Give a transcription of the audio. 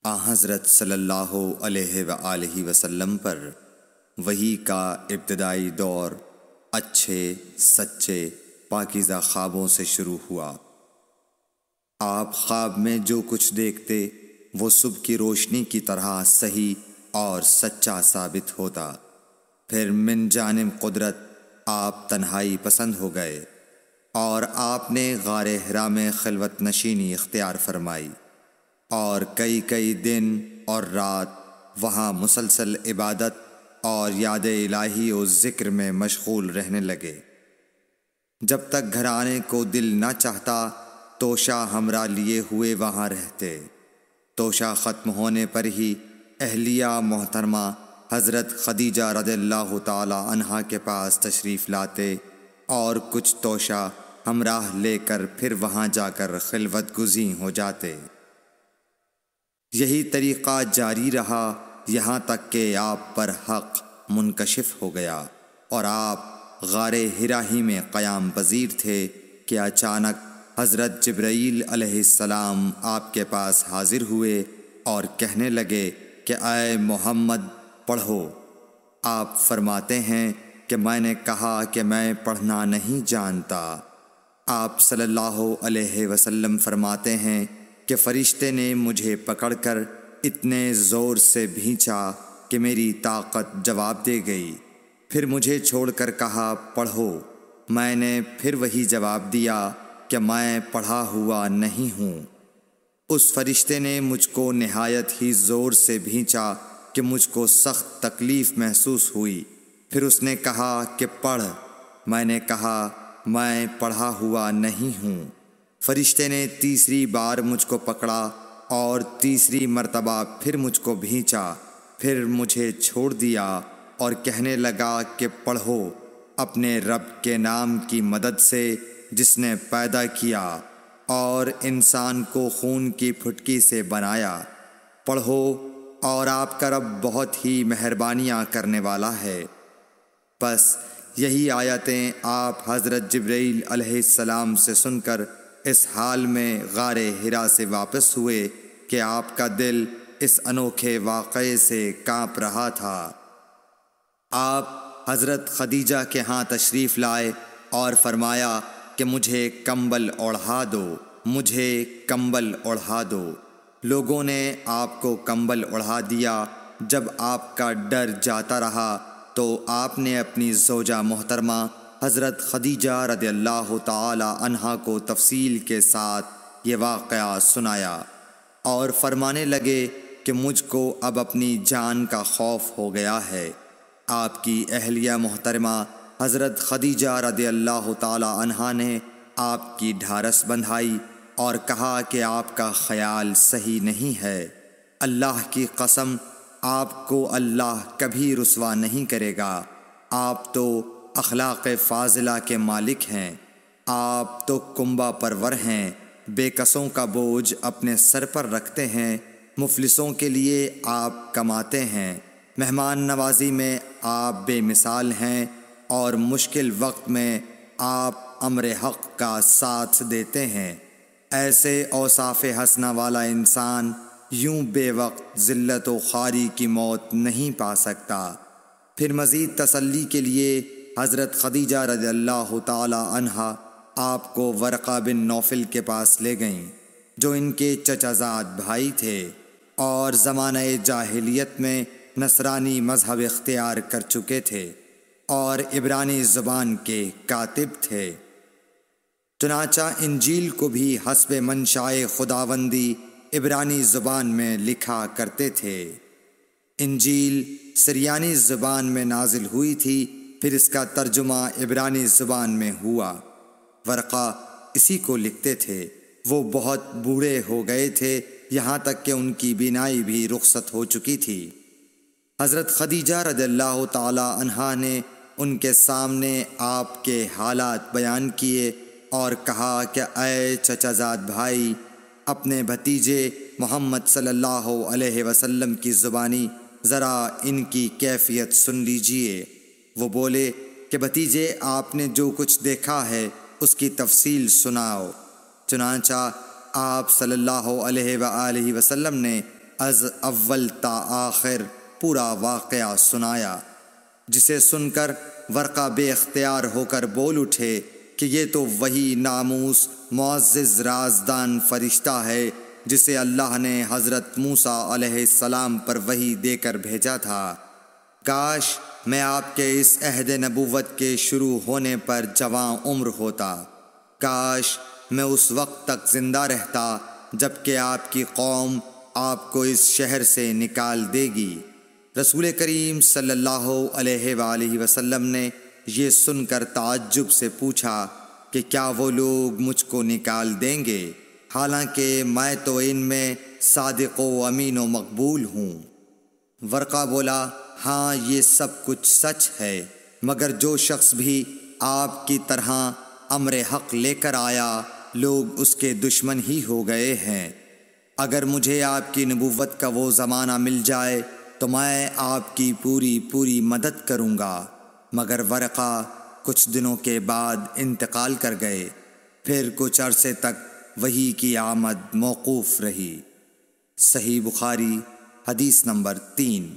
حضرت صلی اللہ علیہ وآلہ وسلم پر وحی کا ابتدائی دور اچھے سچے پاکیزہ خوابوں سے شروع ہوا۔ آپ خواب میں جو کچھ دیکھتے وہ صبح کی روشنی کی طرح صحیح اور سچا ثابت ہوتا۔ پھر من جانب قدرت آپ تنہائی پسند ہو گئے اور آپ نے غار حرا میں خلوت نشینی اختیار فرمائی اور کئی دن اور رات وہاں مسلسل عبادت اور یاد الہی و ذکر میں مشغول رہنے لگے۔ جب تک گھر آنے کو دل نہ چاہتا توشہ ہمراہ لیے ہوئے وہاں رہتے۔ توشہ ختم ہونے پر ہی اہلیہ محترمہ حضرت خدیجہ رضی اللہ تعالی عنہا کے پاس تشریف لاتے اور کچھ توشہ ہمراہ لے کر پھر وہاں جا کر خلوت گزین ہو جاتے۔ یہی طریقہ جاری رہا یہاں تک کہ آپ پر حق منکشف ہو گیا اور آپ غار حرا ہی میں قیام پذیر تھے کہ اچانک حضرت جبرائیل علیہ السلام آپ کے پاس حاضر ہوئے اور کہنے لگے کہ اے محمد پڑھو۔ آپ فرماتے ہیں کہ میں نے کہا کہ میں پڑھنا نہیں جانتا۔ آپ صلی اللہ علیہ وسلم فرماتے ہیں کہ فرشتے نے مجھے پکڑ کر اتنے زور سے بھینچا کہ میری طاقت جواب دے گئی۔ پھر مجھے چھوڑ کر کہا پڑھو۔ میں نے پھر وہی جواب دیا کہ میں پڑھا ہوا نہیں ہوں۔ اس فرشتے نے مجھ کو نہایت ہی زور سے بھینچا کہ مجھ کو سخت تکلیف محسوس ہوئی۔ پھر اس نے کہا کہ پڑھ۔ میں نے کہا میں پڑھا ہوا نہیں ہوں۔ فرشتے نے تیسری بار مجھ کو پکڑا اور تیسری مرتبہ پھر مجھ کو بھینچا۔ پھر مجھے چھوڑ دیا اور کہنے لگا کہ پڑھو اپنے رب کے نام کی مدد سے جس نے پیدا کیا اور انسان کو خون کی پھٹکی سے بنایا۔ پڑھو اور آپ کا رب بہت ہی مہربانیاں کرنے والا ہے۔ بس یہی آیتیں آپ حضرت جبرائیل علیہ السلام سے سن کر اس حال میں غار حرا سے واپس ہوئے کہ آپ کا دل اس انوکھے واقعے سے کانپ رہا تھا۔ آپ حضرت خدیجہ کے ہاں تشریف لائے اور فرمایا کہ مجھے کمبل اوڑھا دو، مجھے کمبل اوڑھا دو۔ لوگوں نے آپ کو کمبل اوڑھا دیا۔ جب آپ کا ڈر جاتا رہا تو آپ نے اپنی زوجہ محترمہ حضرت خدیجہ رضی اللہ تعالی عنہا کو تفصیل کے ساتھ یہ واقعہ سنایا اور فرمانے لگے کہ مجھ کو اب اپنی جان کا خوف ہو گیا ہے۔ آپ کی اہلیہ محترمہ حضرت خدیجہ رضی اللہ تعالی عنہا نے آپ کی ڈھارس بندھائی اور کہا کہ آپ کا خیال صحیح نہیں ہے۔ اللہ کی قسم آپ کو اللہ کبھی رسوا نہیں کرے گا۔ آپ تو اخلاق فاضلہ کے مالک ہیں۔ آپ تو کنبہ پرور ہیں، بے کسوں کا بوجھ اپنے سر پر رکھتے ہیں، مفلسوں کے لیے آپ کماتے ہیں، مہمان نوازی میں آپ بے مثال ہیں اور مشکل وقت میں آپ امر حق کا ساتھ دیتے ہیں۔ ایسے اوصاف حسنہ والا انسان یوں بے وقت ذلت و خواری کی موت نہیں پا سکتا۔ پھر مزید تسلی کے لیے حضرت خدیجہ رضی اللہ تعالی عنہا آپ کو ورقہ بن نوفل کے پاس لے گئیں جو ان کے چچا زاد بھائی تھے اور زمانہ جاہلیت میں نصرانی مذہب اختیار کر چکے تھے اور عبرانی زبان کے کاتب تھے۔ چنانچہ انجیل کو بھی حسب منشائے خداوندی عبرانی زبان میں لکھا کرتے تھے۔ انجیل سریانی زبان میں نازل ہوئی تھی، پھر اس کا ترجمہ عبرانی زبان میں ہوا۔ ورقہ اسی کو لکھتے تھے۔ وہ بہت بوڑھے ہو گئے تھے، یہاں تک کہ ان کی بینائی بھی رخصت ہو چکی تھی۔ حضرت خدیجہ رضی اللہ تعالی عنہا نے ان کے سامنے آپ کے حالات بیان کیے اور کہا کہ اے چچا زاد بھائی، اپنے بھتیجے محمد صلی اللہ علیہ وسلم کی زبانی ذرا ان کی کیفیت سن لیجئے۔ وہ بولے کہ بھتیجے آپ نے جو کچھ دیکھا ہے اس کی تفصیل سناؤ۔ چنانچہ آپ صلی اللہ علیہ وآلہ وسلم نے از اول تا آخر پورا واقعہ سنایا، جسے سن کر ورقہ بے اختیار ہو کر بول اٹھے کہ یہ تو وہی ناموس معزز رازدان فرشتہ ہے جسے اللہ نے حضرت موسیٰ علیہ السلام پر وحی دے کر بھیجا تھا۔ کاش میں آپ کے اس عہد نبوت کے شروع ہونے پر جوان عمر ہوتا، کاش میں اس وقت تک زندہ رہتا جب کہ آپ کی قوم آپ کو اس شہر سے نکال دے گی۔ رسول کریم صلی اللہ علیہ وآلہ وسلم نے یہ سن کر تعجب سے پوچھا کہ کیا وہ لوگ مجھ کو نکال دیں گے، حالانکہ میں تو ان میں صادق و امین و مقبول ہوں۔ ورقہ بولا، ہاں یہ سب کچھ سچ ہے، مگر جو شخص بھی آپ کی طرح امر حق لے کر آیا لوگ اس کے دشمن ہی ہو گئے ہیں۔ اگر مجھے آپ کی نبوت کا وہ زمانہ مل جائے تو میں آپ کی پوری مدد کروں گا، مگر ورقہ کچھ دنوں کے بعد انتقال کر گئے، پھر کچھ عرصے تک وحی کی آمد موقوف رہی۔ صحیح بخاری حدیث نمبر 3۔